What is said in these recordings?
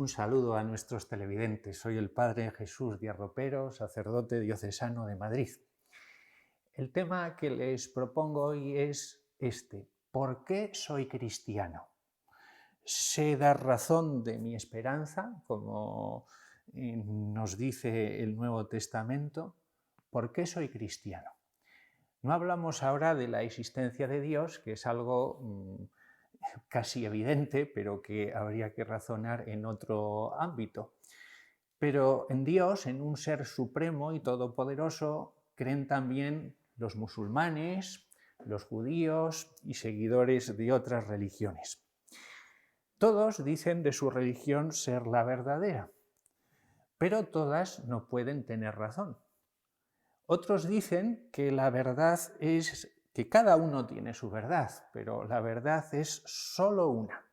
Un saludo a nuestros televidentes. Soy el Padre Jesús Díaz Ropero, sacerdote diocesano de Madrid. El tema que les propongo hoy es este: ¿por qué soy cristiano? Sé dar razón de mi esperanza, como nos dice el Nuevo Testamento. ¿Por qué soy cristiano? No hablamos ahora de la existencia de Dios, que es algo casi evidente, pero que habría que razonar en otro ámbito. Pero en Dios, en un ser supremo y todopoderoso, creen también los musulmanes, los judíos y seguidores de otras religiones. Todos dicen de su religión ser la verdadera, pero todas no pueden tener razón. Otros dicen que la verdad es que cada uno tiene su verdad, pero la verdad es solo una.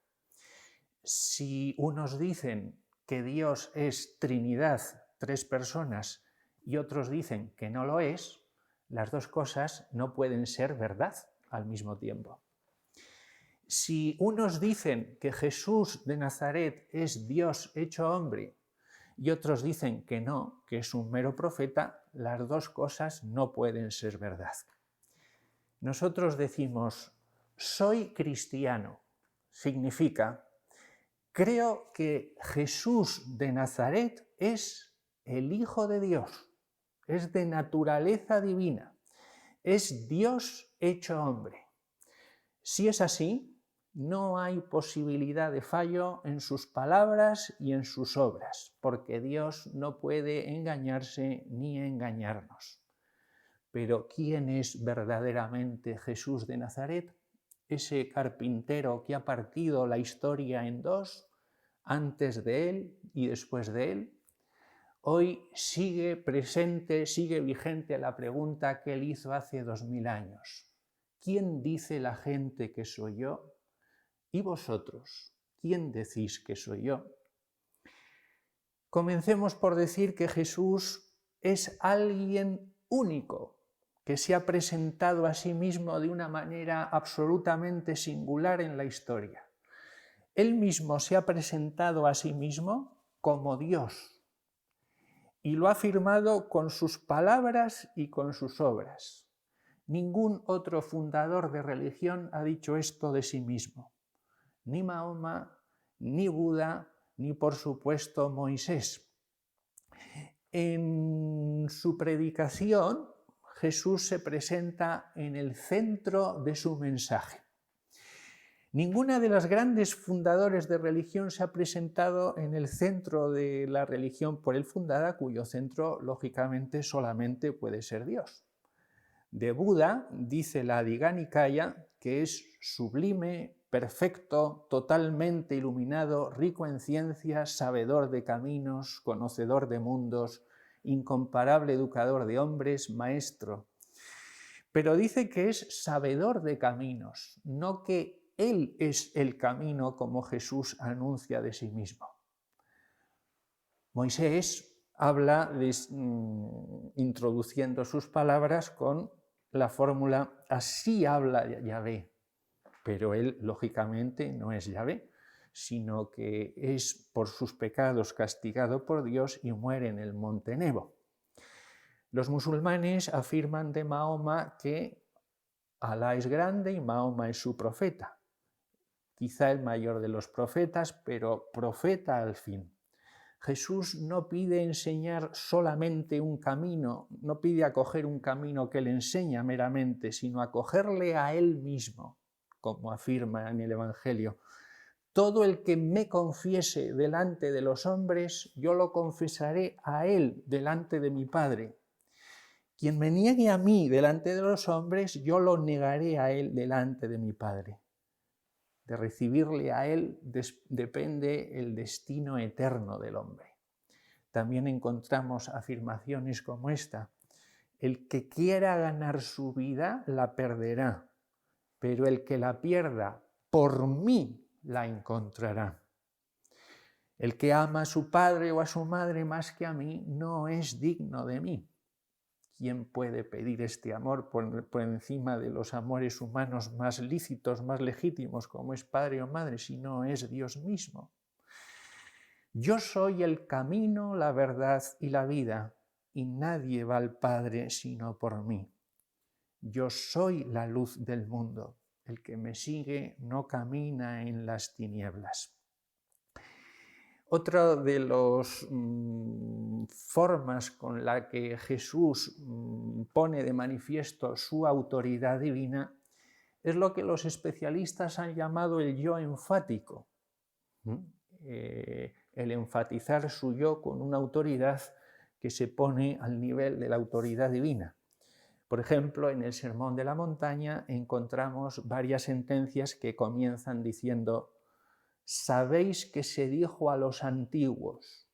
Si unos dicen que Dios es Trinidad, tres personas, y otros dicen que no lo es, las dos cosas no pueden ser verdad al mismo tiempo. Si unos dicen que Jesús de Nazaret es Dios hecho hombre, y otros dicen que no, que es un mero profeta, las dos cosas no pueden ser verdad. Nosotros decimos, soy cristiano, significa, creo que Jesús de Nazaret es el Hijo de Dios, es de naturaleza divina, es Dios hecho hombre. Si es así, no hay posibilidad de fallo en sus palabras y en sus obras, porque Dios no puede engañarse ni engañarnos. Pero ¿quién es verdaderamente Jesús de Nazaret? Ese carpintero que ha partido la historia en dos, antes de él y después de él. Hoy sigue presente, sigue vigente la pregunta que él hizo hace 2000 años. ¿Quién dice la gente que soy yo? ¿Y vosotros? ¿Quién decís que soy yo? Comencemos por decir que Jesús es alguien único, que se ha presentado a sí mismo de una manera absolutamente singular en la historia. Él mismo se ha presentado a sí mismo como Dios y lo ha afirmado con sus palabras y con sus obras. Ningún otro fundador de religión ha dicho esto de sí mismo. Ni Mahoma, ni Buda, ni por supuesto Moisés. En su predicación, Jesús se presenta en el centro de su mensaje. Ninguna de las grandes fundadores de religión se ha presentado en el centro de la religión por él fundada, cuyo centro, lógicamente, solamente puede ser Dios. De Buda, dice la Digha Nikaya, que es sublime, perfecto, totalmente iluminado, rico en ciencias, sabedor de caminos, conocedor de mundos, incomparable educador de hombres, maestro. Pero dice que es sabedor de caminos, no que él es el camino como Jesús anuncia de sí mismo. Moisés habla introduciendo sus palabras con la fórmula así habla Yahvé, pero él lógicamente no es Yahvé, sino que es por sus pecados castigado por Dios y muere en el monte Nebo. Los musulmanes afirman de Mahoma que Alá es grande y Mahoma es su profeta, quizá el mayor de los profetas, pero profeta al fin. Jesús no pide enseñar solamente un camino, no pide acoger un camino que le enseña meramente, sino acogerle a él mismo, como afirma en el Evangelio. Todo el que me confiese delante de los hombres, yo lo confesaré a él delante de mi Padre. Quien me niegue a mí delante de los hombres, yo lo negaré a él delante de mi Padre. De recibirle a él depende el destino eterno del hombre. También encontramos afirmaciones como esta: el que quiera ganar su vida la perderá, pero el que la pierda por mí la encontrará. El que ama a su padre o a su madre más que a mí no es digno de mí. ¿Quién puede pedir este amor por encima de los amores humanos más lícitos, más legítimos, como es padre o madre, si no es Dios mismo? Yo soy el camino, la verdad y la vida, y nadie va al Padre sino por mí. Yo soy la luz del mundo. El que me sigue no camina en las tinieblas. Otra de las formas con la que Jesús pone de manifiesto su autoridad divina es lo que los especialistas han llamado el yo enfático. El enfatizar su yo con una autoridad que se pone al nivel de la autoridad divina. Por ejemplo, en el Sermón de la Montaña encontramos varias sentencias que comienzan diciendo: sabéis que se dijo a los antiguos,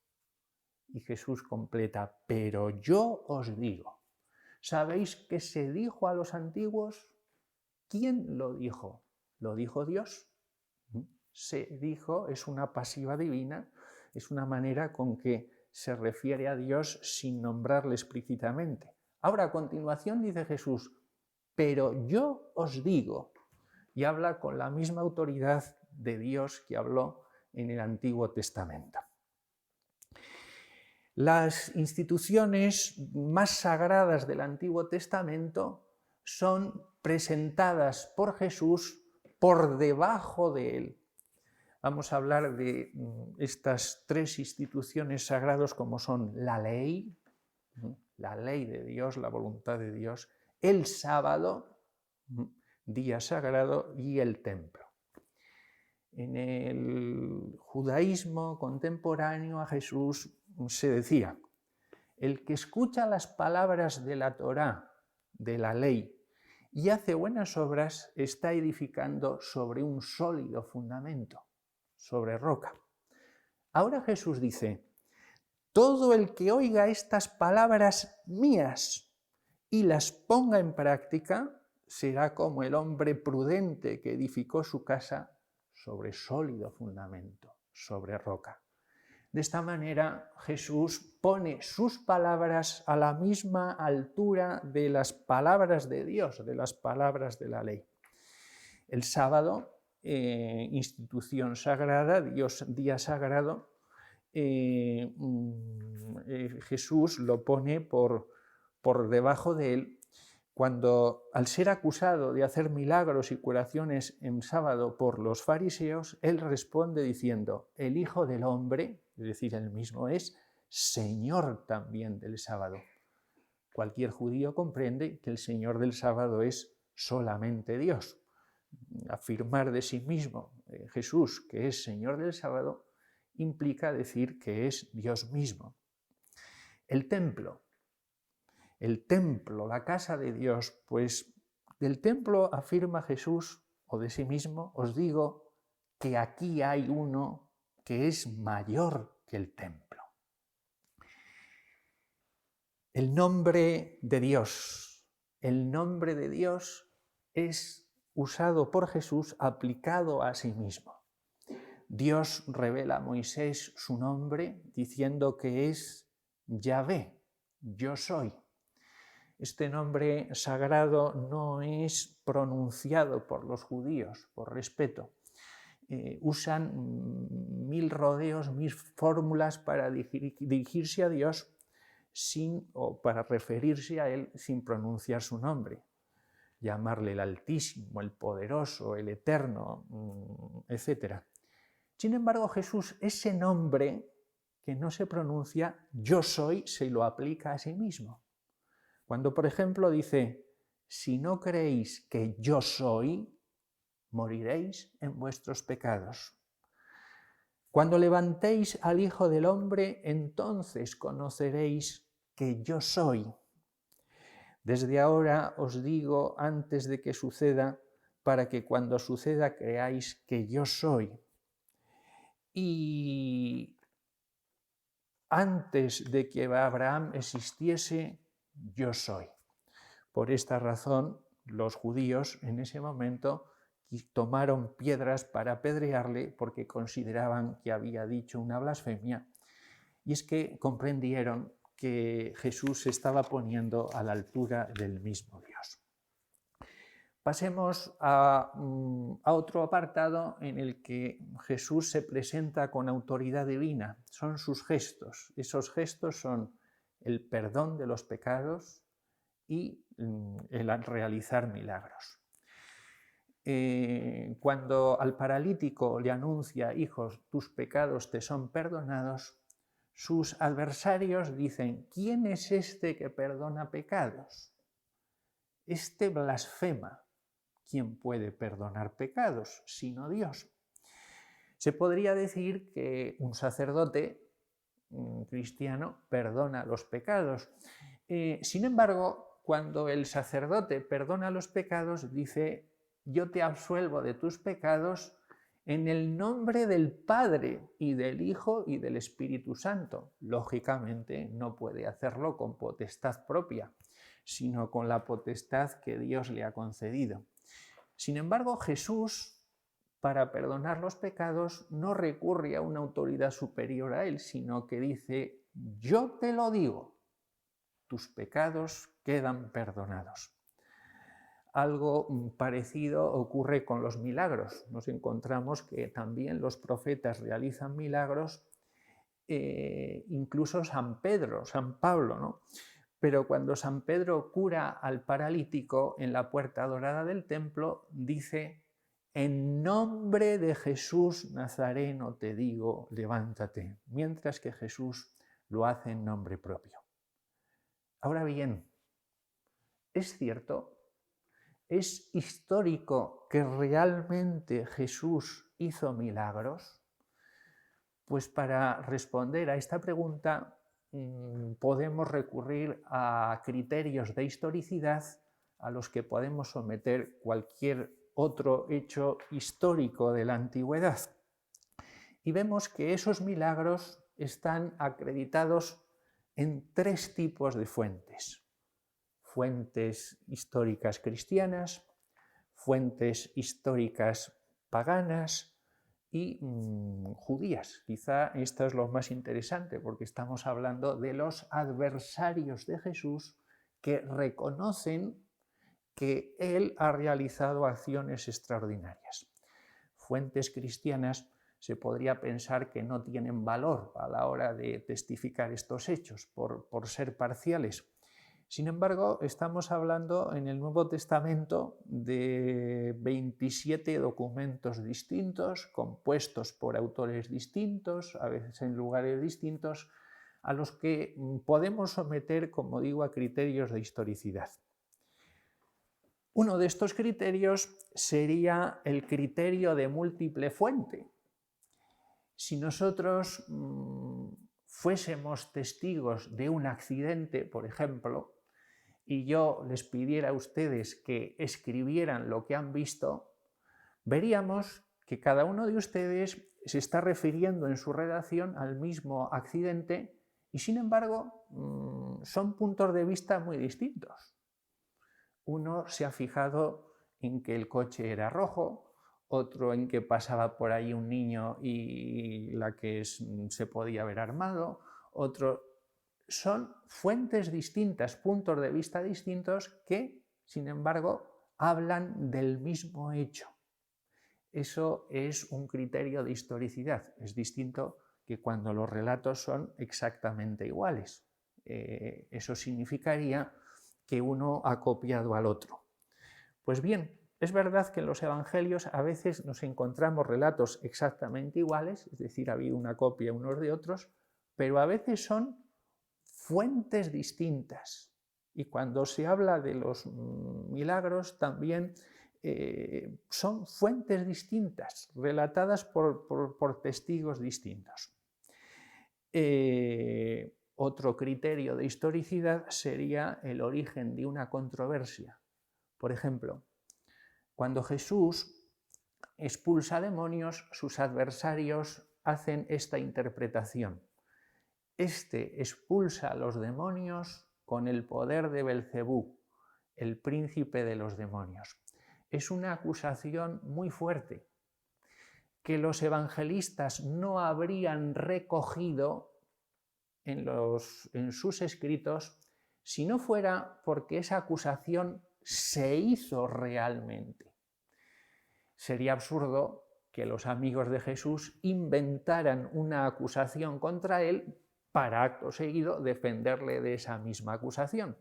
y Jesús completa, pero yo os digo. ¿Sabéis que se dijo a los antiguos? ¿Quién lo dijo? ¿Lo dijo Dios? Se dijo es una pasiva divina, es una manera con que se refiere a Dios sin nombrarle explícitamente. Ahora, a continuación dice Jesús, pero yo os digo, y habla con la misma autoridad de Dios que habló en el Antiguo Testamento. Las instituciones más sagradas del Antiguo Testamento son presentadas por Jesús por debajo de él. Vamos a hablar de estas tres instituciones sagradas como son la ley de Dios, la voluntad de Dios, el sábado, día sagrado, y el templo. En el judaísmo contemporáneo a Jesús se decía: el que escucha las palabras de la Torá, de la ley, y hace buenas obras, está edificando sobre un sólido fundamento, sobre roca. Ahora Jesús dice: todo el que oiga estas palabras mías y las ponga en práctica, será como el hombre prudente que edificó su casa sobre sólido fundamento, sobre roca. De esta manera, Jesús pone sus palabras a la misma altura de las palabras de Dios, de las palabras de la ley. El sábado, institución sagrada, día sagrado, Jesús lo pone por debajo de él, cuando al ser acusado de hacer milagros y curaciones en sábado por los fariseos, él responde diciendo: el Hijo del Hombre, es decir, él mismo es Señor también del sábado. Cualquier judío comprende que el Señor del sábado es solamente Dios. Afirmar de sí mismo Jesús que es Señor del sábado implica decir que es Dios mismo. El templo, la casa de Dios, pues del templo afirma Jesús, o de sí mismo, os digo que aquí hay uno que es mayor que el templo. El nombre de Dios es usado por Jesús aplicado a sí mismo. Dios revela a Moisés su nombre diciendo que es Yahvé, yo soy. Este nombre sagrado no es pronunciado por los judíos, por respeto. Usan 1000 rodeos, 1000 fórmulas para dirigirse a Dios o para referirse a Él sin pronunciar su nombre. Llamarle el Altísimo, el Poderoso, el Eterno, etc. Sin embargo, Jesús, ese nombre que no se pronuncia, yo soy, se lo aplica a sí mismo. Cuando, por ejemplo, dice: si no creéis que yo soy, moriréis en vuestros pecados. Cuando levantéis al Hijo del Hombre, entonces conoceréis que yo soy. Desde ahora os digo antes de que suceda, para que cuando suceda creáis que yo soy. Y antes de que Abraham existiese, yo soy. Por esta razón, los judíos en ese momento tomaron piedras para apedrearle porque consideraban que había dicho una blasfemia. Y es que comprendieron que Jesús se estaba poniendo a la altura del mismo Dios. Pasemos a otro apartado en el que Jesús se presenta con autoridad divina. Son sus gestos. Esos gestos son el perdón de los pecados y el realizar milagros. Cuando al paralítico le anuncia: hijos, tus pecados te son perdonados, sus adversarios dicen: ¿quién es este que perdona pecados? Este blasfema. ¿Quién puede perdonar pecados sino Dios? Se podría decir que un sacerdote cristiano perdona los pecados. Sin embargo, cuando el sacerdote perdona los pecados, dice: yo te absuelvo de tus pecados en el nombre del Padre y del Hijo y del Espíritu Santo. Lógicamente no puede hacerlo con potestad propia, sino con la potestad que Dios le ha concedido. Sin embargo, Jesús, para perdonar los pecados, no recurre a una autoridad superior a él, sino que dice: yo te lo digo, tus pecados quedan perdonados. Algo parecido ocurre con los milagros. Nos encontramos que también los profetas realizan milagros, incluso San Pablo, ¿no? Pero cuando San Pedro cura al paralítico en la puerta dorada del templo, dice: en nombre de Jesús Nazareno te digo, levántate, mientras que Jesús lo hace en nombre propio. Ahora bien, ¿es cierto? ¿Es histórico que realmente Jesús hizo milagros? Pues para responder a esta pregunta podemos recurrir a criterios de historicidad a los que podemos someter cualquier otro hecho histórico de la antigüedad. Y vemos que esos milagros están acreditados en 3 tipos de fuentes: fuentes históricas cristianas, fuentes históricas paganas y judías. Quizá esto es lo más interesante, porque estamos hablando de los adversarios de Jesús que reconocen que él ha realizado acciones extraordinarias. Fuentes cristianas se podría pensar que no tienen valor a la hora de testificar estos hechos por ser parciales. Sin embargo, estamos hablando en el Nuevo Testamento de 27 documentos distintos, compuestos por autores distintos, a veces en lugares distintos, a los que podemos someter, como digo, a criterios de historicidad. Uno de estos criterios sería el criterio de múltiple fuente. Si nosotros fuésemos testigos de un accidente, por ejemplo, y yo les pidiera a ustedes que escribieran lo que han visto, veríamos que cada uno de ustedes se está refiriendo en su redacción al mismo accidente y, sin embargo, son puntos de vista muy distintos. Uno se ha fijado en que el coche era rojo, otro en que pasaba por ahí un niño y la que se podía haber armado, otro... Son fuentes distintas, puntos de vista distintos que, sin embargo, hablan del mismo hecho. Eso es un criterio de historicidad. Es distinto que cuando los relatos son exactamente iguales. Eso significaría que uno ha copiado al otro. Pues bien, es verdad que en los evangelios a veces nos encontramos relatos exactamente iguales, es decir, ha habido una copia unos de otros, pero a veces son fuentes distintas. Y cuando se habla de los milagros también son fuentes distintas, relatadas por testigos distintos. Otro criterio de historicidad sería el origen de una controversia. Por ejemplo, cuando Jesús expulsa demonios, sus adversarios hacen esta interpretación: este expulsa a los demonios con el poder de Belcebú, el príncipe de los demonios. Es una acusación muy fuerte que los evangelistas no habrían recogido en sus escritos si no fuera porque esa acusación se hizo realmente. Sería absurdo que los amigos de Jesús inventaran una acusación contra él para acto seguido defenderle de esa misma acusación.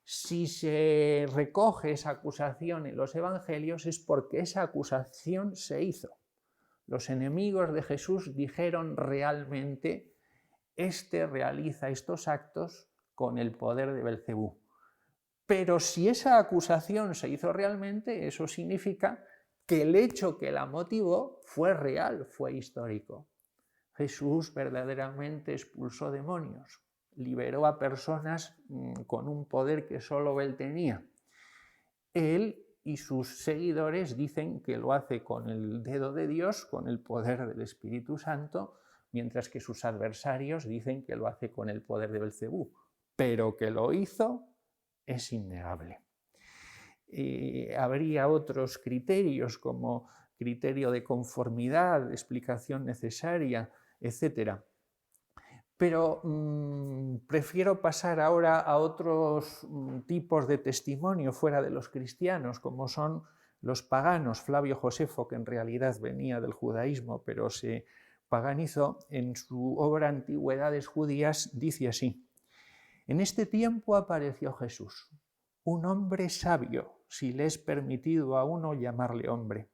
Si se recoge esa acusación en los evangelios es porque esa acusación se hizo. Los enemigos de Jesús dijeron realmente: este realiza estos actos con el poder de Belcebú. Pero si esa acusación se hizo realmente, eso significa que el hecho que la motivó fue real, fue histórico. Jesús verdaderamente expulsó demonios, liberó a personas con un poder que solo él tenía. Él y sus seguidores dicen que lo hace con el dedo de Dios, con el poder del Espíritu Santo, mientras que sus adversarios dicen que lo hace con el poder de Belcebú. Pero que lo hizo es innegable. Habría otros criterios como criterio de conformidad, de explicación necesaria, etc. Pero prefiero pasar ahora a otros tipos de testimonio fuera de los cristianos, como son los paganos. Flavio Josefo, que en realidad venía del judaísmo, pero se paganizó, en su obra Antigüedades Judías, dice así: en este tiempo apareció Jesús, un hombre sabio, si le es permitido a uno llamarle hombre,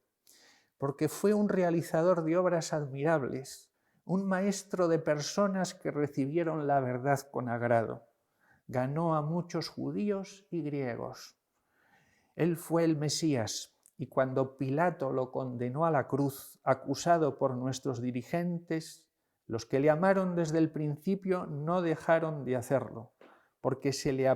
porque fue un realizador de obras admirables, un maestro de personas que recibieron la verdad con agrado. Ganó a muchos judíos y griegos. Él fue el Mesías, y cuando Pilato lo condenó a la cruz, acusado por nuestros dirigentes, los que le amaron desde el principio no dejaron de hacerlo, porque se les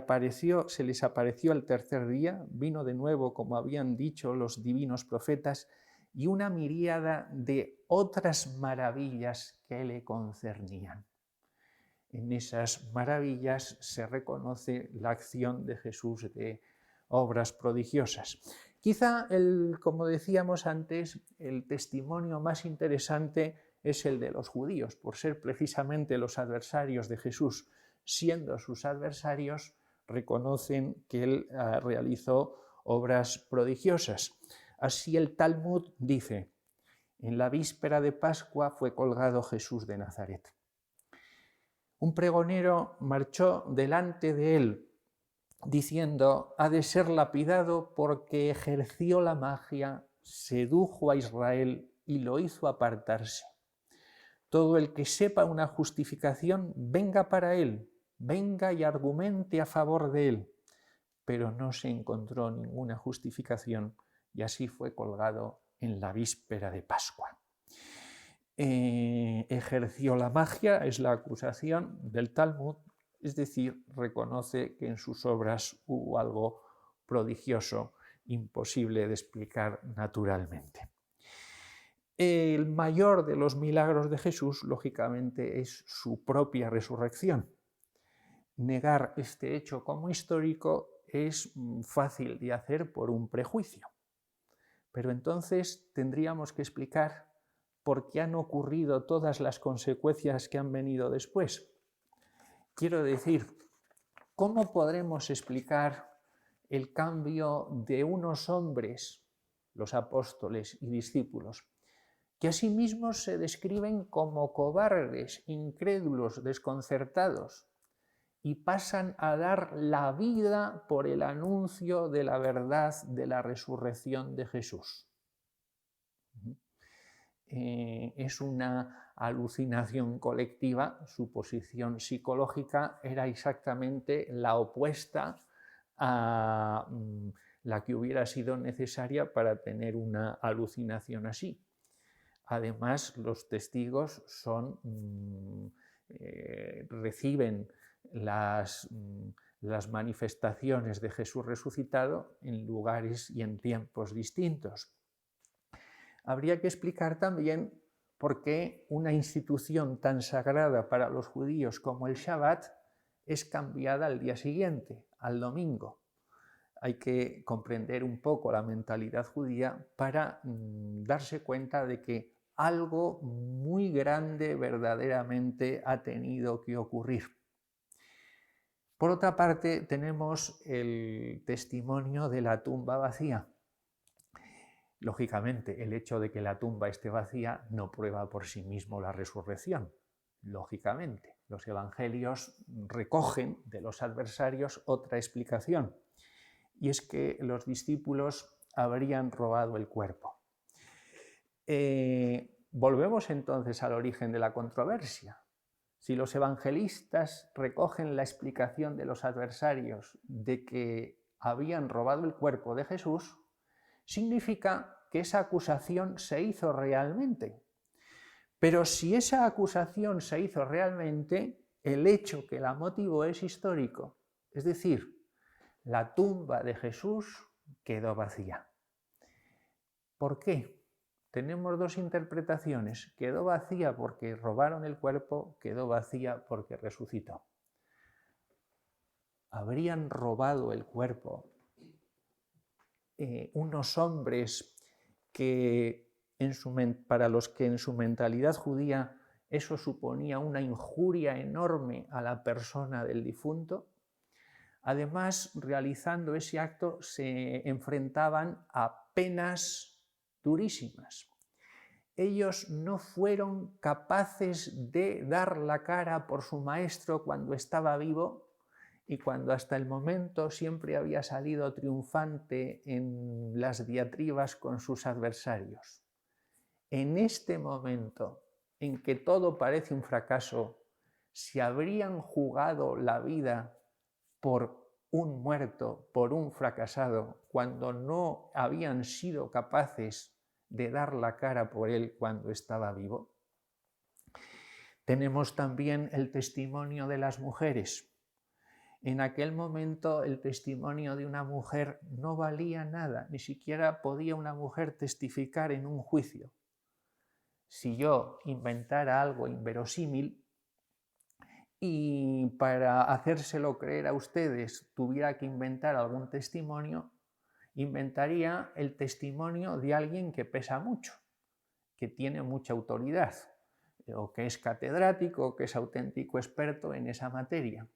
apareció al tercer día, vino de nuevo, como habían dicho los divinos profetas, y una miríada de otras maravillas que le concernían. En esas maravillas se reconoce la acción de Jesús de obras prodigiosas. Quizá, como decíamos antes, el testimonio más interesante es el de los judíos, por ser precisamente los adversarios de Jesús. Siendo sus adversarios, reconocen que él realizó obras prodigiosas. Así el Talmud dice: en la víspera de Pascua fue colgado Jesús de Nazaret. Un pregonero marchó delante de él diciendo: ha de ser lapidado porque ejerció la magia, sedujo a Israel y lo hizo apartarse. Todo el que sepa una justificación, venga para él, venga y argumente a favor de él. Pero no se encontró ninguna justificación y así fue colgado en la víspera de Pascua. Ejerció la magia, es la acusación del Talmud, es decir, reconoce que en sus obras hubo algo prodigioso, imposible de explicar naturalmente. El mayor de los milagros de Jesús, lógicamente, es su propia resurrección. Negar este hecho como histórico es fácil de hacer por un prejuicio. Pero entonces tendríamos que explicar por qué han ocurrido todas las consecuencias que han venido después. Quiero decir, ¿cómo podremos explicar el cambio de unos hombres, los apóstoles y discípulos, que asimismo se describen como cobardes, incrédulos, desconcertados, y pasan a dar la vida por el anuncio de la verdad de la resurrección de Jesús? Es una alucinación colectiva. Su posición psicológica era exactamente la opuesta a la que hubiera sido necesaria para tener una alucinación así. Además, los testigos reciben las manifestaciones de Jesús resucitado en lugares y en tiempos distintos. Habría que explicar también por qué una institución tan sagrada para los judíos como el Shabbat es cambiada al día siguiente, al domingo. Hay que comprender un poco la mentalidad judía para darse cuenta de que algo muy grande verdaderamente ha tenido que ocurrir. Por otra parte, tenemos el testimonio de la tumba vacía. Lógicamente, el hecho de que la tumba esté vacía no prueba por sí mismo la resurrección. Lógicamente, los evangelios recogen de los adversarios otra explicación, y es que los discípulos habrían robado el cuerpo. Volvemos entonces al origen de la controversia. Si los evangelistas recogen la explicación de los adversarios de que habían robado el cuerpo de Jesús, significa que esa acusación se hizo realmente. Pero si esa acusación se hizo realmente, el hecho que la motivó es histórico. Es decir, la tumba de Jesús quedó vacía. ¿Por qué? Tenemos dos interpretaciones. Quedó vacía porque robaron el cuerpo, quedó vacía porque resucitó. Habrían robado el cuerpo unos hombres que para los que en su mentalidad judía eso suponía una injuria enorme a la persona del difunto. Además, realizando ese acto se enfrentaban a penas durísimas. Ellos no fueron capaces de dar la cara por su maestro cuando estaba vivo y cuando hasta el momento siempre había salido triunfante en las diatribas con sus adversarios. En este momento en que todo parece un fracaso, si habrían jugado la vida por un muerto, por un fracasado, cuando no habían sido capaces de dar la cara por él cuando estaba vivo. Tenemos también el testimonio de las mujeres. En aquel momento el testimonio de una mujer no valía nada, ni siquiera podía una mujer testificar en un juicio. Si yo inventara algo inverosímil y para hacérselo creer a ustedes tuviera que inventar algún testimonio, inventaría el testimonio de alguien que pesa mucho, que tiene mucha autoridad, o que es catedrático, o que es auténtico experto en esa materia.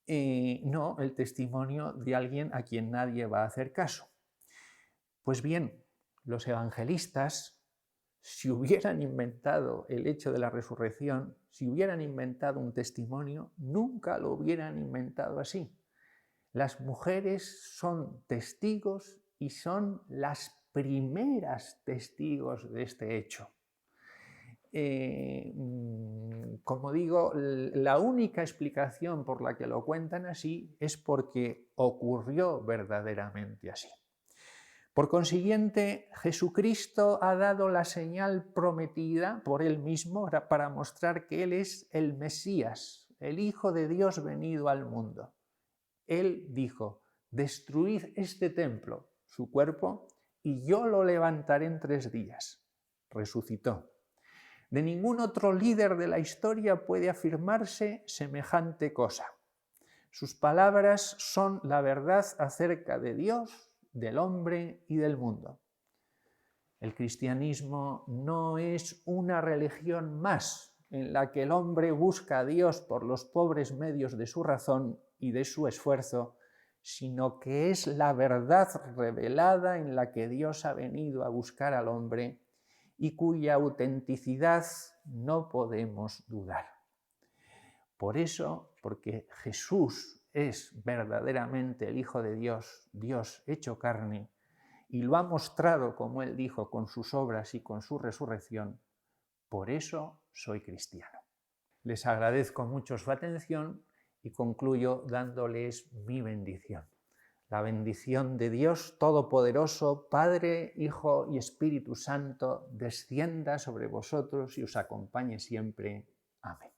No el testimonio de alguien a quien nadie va a hacer caso. Pues bien, los evangelistas, si hubieran inventado el hecho de la resurrección, si hubieran inventado un testimonio, nunca lo hubieran inventado así. Las mujeres son testigos y son las primeras testigos de este hecho. Como digo, la única explicación por la que lo cuentan así es porque ocurrió verdaderamente así. Por consiguiente, Jesucristo ha dado la señal prometida por él mismo para mostrar que él es el Mesías, el Hijo de Dios venido al mundo. Él dijo: destruid este templo, su cuerpo, y yo lo levantaré en 3 días. Resucitó. De ningún otro líder de la historia puede afirmarse semejante cosa. Sus palabras son la verdad acerca de Dios, del hombre y del mundo. El cristianismo no es una religión más en la que el hombre busca a Dios por los pobres medios de su razón y de su esfuerzo, sino que es la verdad revelada en la que Dios ha venido a buscar al hombre y cuya autenticidad no podemos dudar. Por eso, porque Jesús es verdaderamente el Hijo de Dios, Dios hecho carne, y lo ha mostrado, como él dijo, con sus obras y con su resurrección, por eso soy cristiano. Les agradezco mucho su atención y concluyo dándoles mi bendición. La bendición de Dios Todopoderoso, Padre, Hijo y Espíritu Santo, descienda sobre vosotros y os acompañe siempre. Amén.